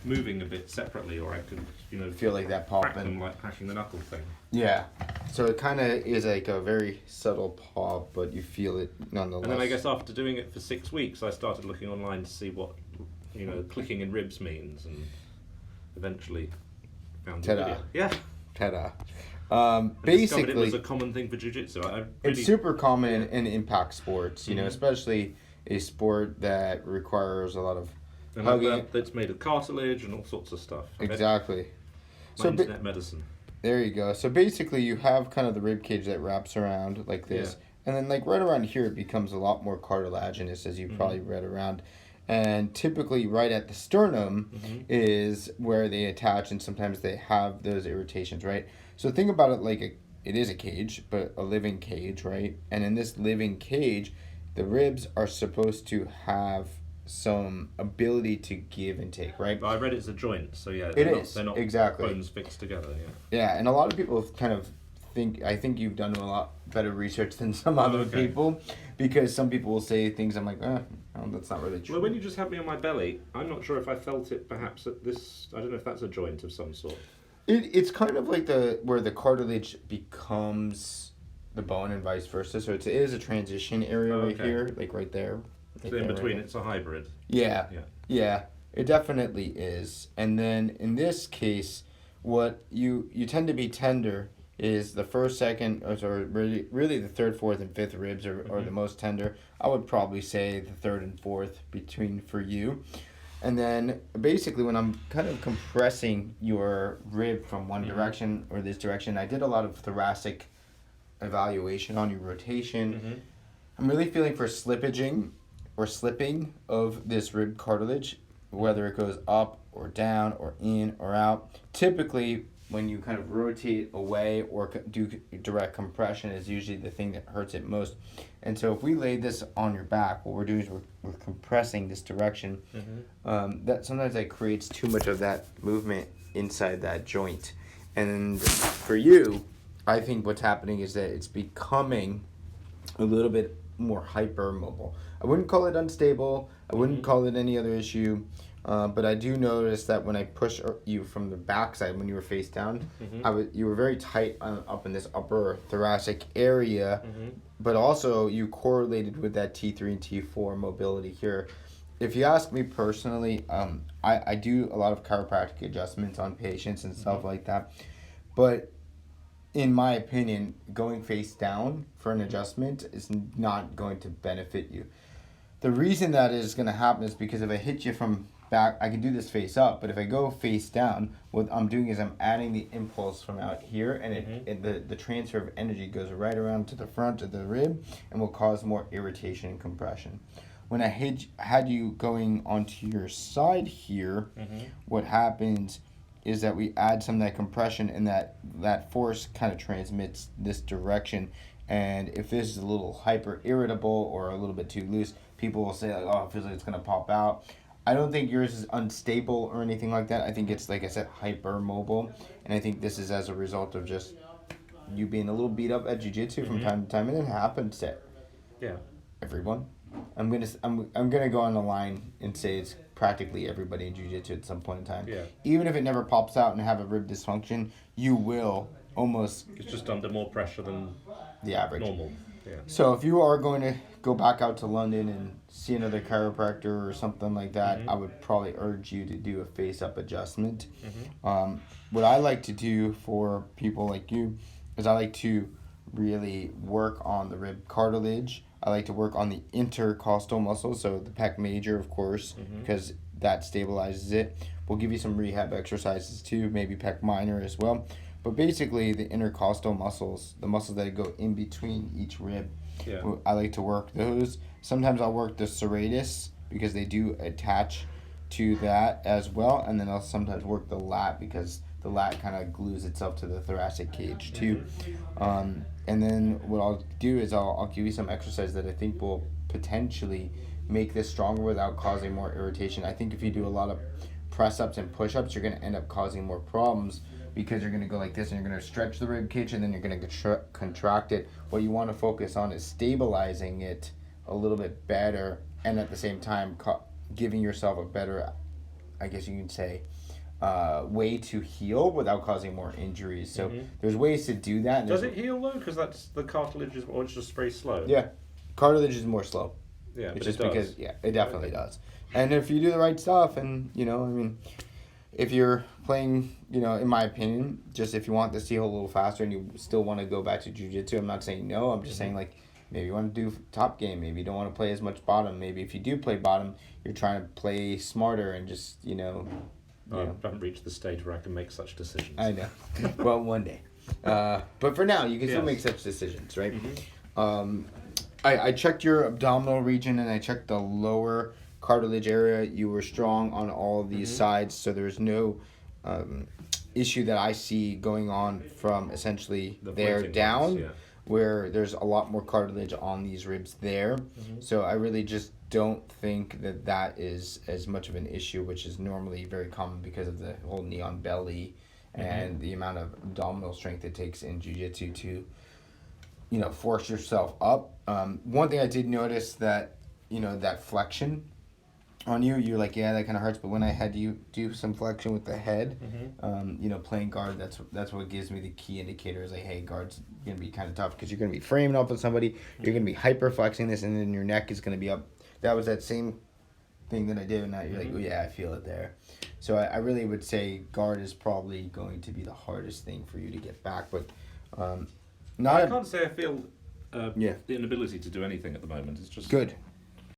moving a bit separately, or I could, feel like that pop crack them and like cracking the knuckle thing. yeah. So it kind of is like a very subtle pop, but you feel it nonetheless. And then I guess after doing it for 6 weeks, I started looking online to see what, clicking in ribs means, and eventually found the Ta-da. video. Yeah. Ta-da. And Basically, discovered it was a common thing for jiu-jitsu. it's super common in impact sports, Mm-hmm. especially a sport that requires a lot of And hugging. that's made of cartilage and all sorts of stuff. Exactly. My internet medicine. There you go. So basically, you have kind of the rib cage that wraps around like this, and then like right around here, it becomes a lot more cartilaginous, as you probably read around. And typically, right at the sternum is where they attach, and sometimes they have those irritations, right? So think about it like it is a cage, but a living cage, right? And in this living cage, the ribs are supposed to have some ability to give and take, right? But I read it's a joint, so yeah, they're not exactly bones fixed together. Yeah, and a lot of people kind of I think you've done a lot better research than some other people, because some people will say things I'm like, no, that's not really true. Well, when you just had me on my belly, I'm not sure if I felt it perhaps at this, I don't know if that's a joint of some sort. It's kind of like where the cartilage becomes the bone and vice versa, so it is a transition area right here, like right there. So in between, it's a hybrid. Yeah, it definitely is. And then in this case, what you tend to be tender is the first, second, or really the third, fourth, and fifth ribs are the most tender. I would probably say the third and fourth between for you. And then basically when I'm kind of compressing your rib from one direction or this direction, I did a lot of thoracic evaluation on your rotation. I'm really feeling for slippaging or slipping of this rib cartilage, whether it goes up or down or in or out. Typically, when you kind of rotate away or do direct compression is usually the thing that hurts it most. And so if we lay this on your back, what we're doing is we're compressing this direction. That sometimes that creates too much of that movement inside that joint. And for you, I think what's happening is that it's becoming a little bit more hypermobile. I wouldn't call it unstable. I wouldn't call it any other issue. But I do notice that when I push you from the backside, when you were face down, you were very tight up in this upper thoracic area, but also you correlated with that T3 and T4 mobility here. If you ask me personally, I do a lot of chiropractic adjustments on patients and stuff like that. But in my opinion, going face down for an adjustment is not going to benefit you. The reason that is going to happen is because if I hit you from back, I can do this face up, but if I go face down, what I'm doing is I'm adding the impulse from out here, and the transfer of energy goes right around to the front of the rib and will cause more irritation and compression. When I had you going onto your side here, what happens is that we add some of that compression, and that force kind of transmits this direction. And if this is a little hyper irritable or a little bit too loose, people will say like, oh, it feels like it's going to pop out. I don't think yours is unstable or anything like that. I think it's, like I said, hypermobile. And I think this is as a result of just you being a little beat up at jiu-jitsu from time to time. And it happens to everyone. I'm gonna go on the line and say it's practically everybody in jiu-jitsu at some point in time. Even if it never pops out and have a rib dysfunction, you will almost... It's just under more pressure than the average. Normal. So if you are going to go back out to London and see another chiropractor or something like that, I would probably urge you to do a face-up adjustment. What I like to do for people like you is I like to really work on the rib cartilage. I like to work on the intercostal muscle, so the pec major, of course, because that stabilizes it. We'll give you some rehab exercises too, maybe pec minor as well. But basically, the intercostal muscles, the muscles that go in between each rib, I like to work those. Sometimes I'll work the serratus because they do attach to that as well. And then I'll sometimes work the lat because the lat kind of glues itself to the thoracic cage too. And then what I'll do is I'll give you some exercise that I think will potentially make this stronger without causing more irritation. I think if you do a lot of press-ups and push-ups, you're going to end up causing more problems because you're going to go like this and you're going to stretch the rib cage and then you're going to contract it. What you want to focus on is stabilizing it a little bit better and at the same time giving yourself a better I guess you can say, way to heal without causing more injuries. So Mhm. there's ways to do that. Does it heal though? Because that's the cartilage is, or it's just very slow. Yeah, cartilage is more slow. Yeah, It's but just it does. because it definitely does. And if you do the right stuff, and I mean, if you're playing, in my opinion, just if you want this to heal a little faster and you still want to go back to jiu-jitsu, I'm not saying no. I'm just saying like maybe you want to do top game. Maybe you don't want to play as much bottom. Maybe if you do play bottom, you're trying to play smarter and just I haven't reached the stage where I can make such decisions. I know. Well, one day. But for now, you can still Yes. make such decisions, right? Mhm. I checked your abdominal region and I checked the lower cartilage area. You were strong on all of these sides, so there's no issue that I see going on from essentially The there floating down, ones, yeah. where there's a lot more cartilage on these ribs there. So I really just don't think that is as much of an issue, which is normally very common because of the whole knee on belly and the amount of abdominal strength it takes in jiu-jitsu to force yourself up. One thing I did notice that that flexion on you're like, yeah, that kind of hurts, but when I had you do some flexion with the head, playing guard, that's what gives me the key indicator is like, hey, guard's gonna be kind of tough because you're gonna be framing off of somebody, you're gonna be hyper flexing this, and then your neck is gonna be up. That was that same thing that I did, and now you're like, oh yeah, I feel it there. So I really would say guard is probably going to be the hardest thing for you to get back, but I can't say I feel Yeah. the inability to do anything at the moment. It's just Good.